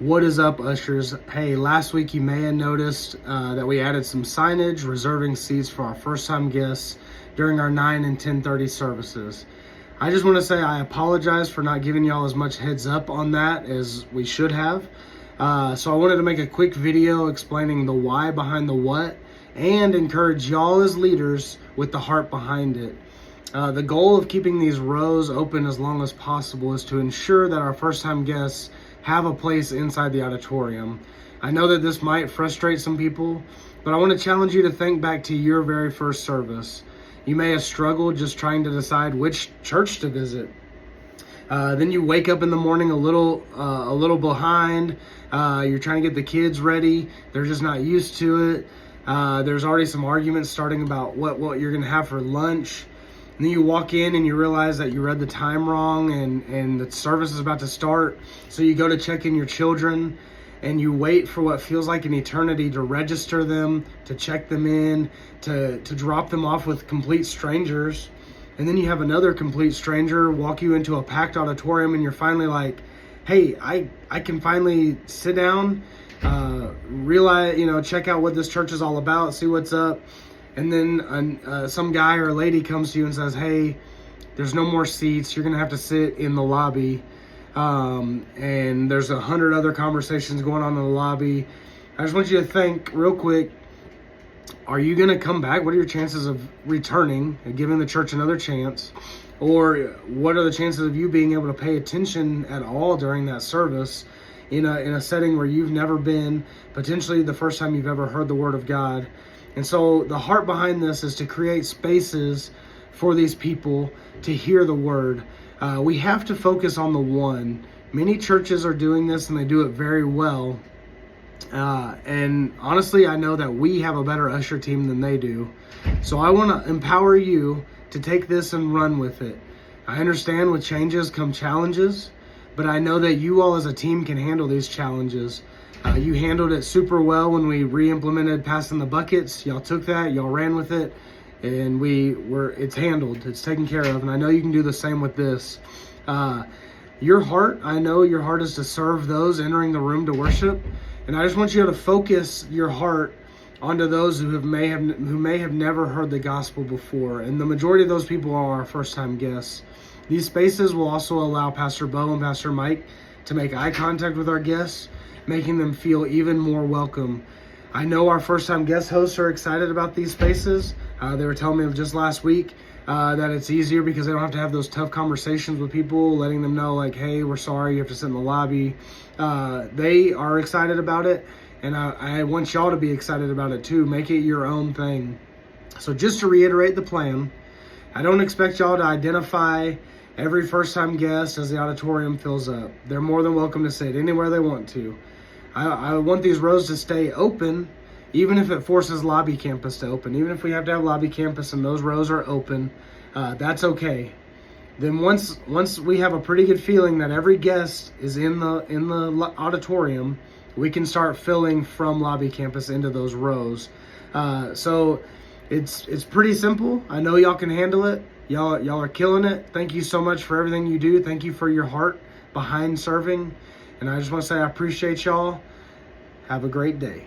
What is up, ushers? Hey, last week you may have noticed that we added some signage reserving seats for our first-time guests during our 9 and 10:30 services. I just want to say I apologize for not giving y'all as much heads up on that as we should have. So I wanted to make a quick video explaining the why behind the what and encourage y'all as leaders with the heart behind it. The goal of keeping these rows open as long as possible is to ensure that our first-time guests have a place inside the auditorium. I know that this might frustrate some people, but I want to challenge you to think back to your very first service. You may have struggled just trying to decide which church to visit. Then you wake up in the morning a little behind. You're trying to get the kids ready. They're just not used to it. There's already some arguments starting about what you're going to have for lunch. And then you walk in and you realize that you read the time wrong and the service is about to start. So you go to check in your children and you wait for what feels like an eternity to register them, to check them in, to drop them off with complete strangers. And then you have another complete stranger walk you into a packed auditorium and you're finally like, hey, I can finally sit down, realize, check out what this church is all about, see what's up. And then some guy or lady comes to you and says, hey, there's no more seats. You're going to have to sit in the lobby. And there's 100 other conversations going on in the lobby. I just want you to think real quick, are you going to come back? What are your chances of returning and giving the church another chance? Or what are the chances of you being able to pay attention at all during that service in a setting where you've never been, potentially the first time you've ever heard the word of God? And so the heart behind this is to create spaces for these people to hear the word. We have to focus on the one. Many churches are doing this and they do it very well. And honestly, I know that we have a better usher team than they do. So I want to empower you to take this and run with it. I understand with changes come challenges, but I know that you all as a team can handle these challenges. You handled it super well when we re-implemented passing the buckets. Y'all took that, y'all ran with it, and it's handled, it's taken care of, and I know you can do the same with this. Your heart, I know your heart is to serve those entering the room to worship, and I just want you to focus your heart onto those who may have never heard the gospel before, and the majority of those people are our first-time guests. These spaces will also allow Pastor Bo and Pastor Mike to make eye contact with our guests, making them feel even more welcome. I know our first-time guest hosts are excited about these spaces. They were telling me just last week that it's easier because they don't have to have those tough conversations with people, letting them know like, hey, we're sorry, you have to sit in the lobby. They are excited about it, and I want y'all to be excited about it too. Make it your own thing. So just to reiterate the plan, I don't expect y'all to identify every first-time guest as the auditorium fills up. They're more than welcome to sit anywhere they want to. I want these rows to stay open, even if it forces lobby campus to open. Even if we have to have lobby campus and those rows are open, that's okay. Then once we have a pretty good feeling that every guest is in the auditorium, we can start filling from lobby campus into those rows. So it's pretty simple. I know y'all can handle it. Y'all are killing it. Thank you so much for everything you do. Thank you for your heart behind serving. And I just want to say I appreciate y'all. Have a great day.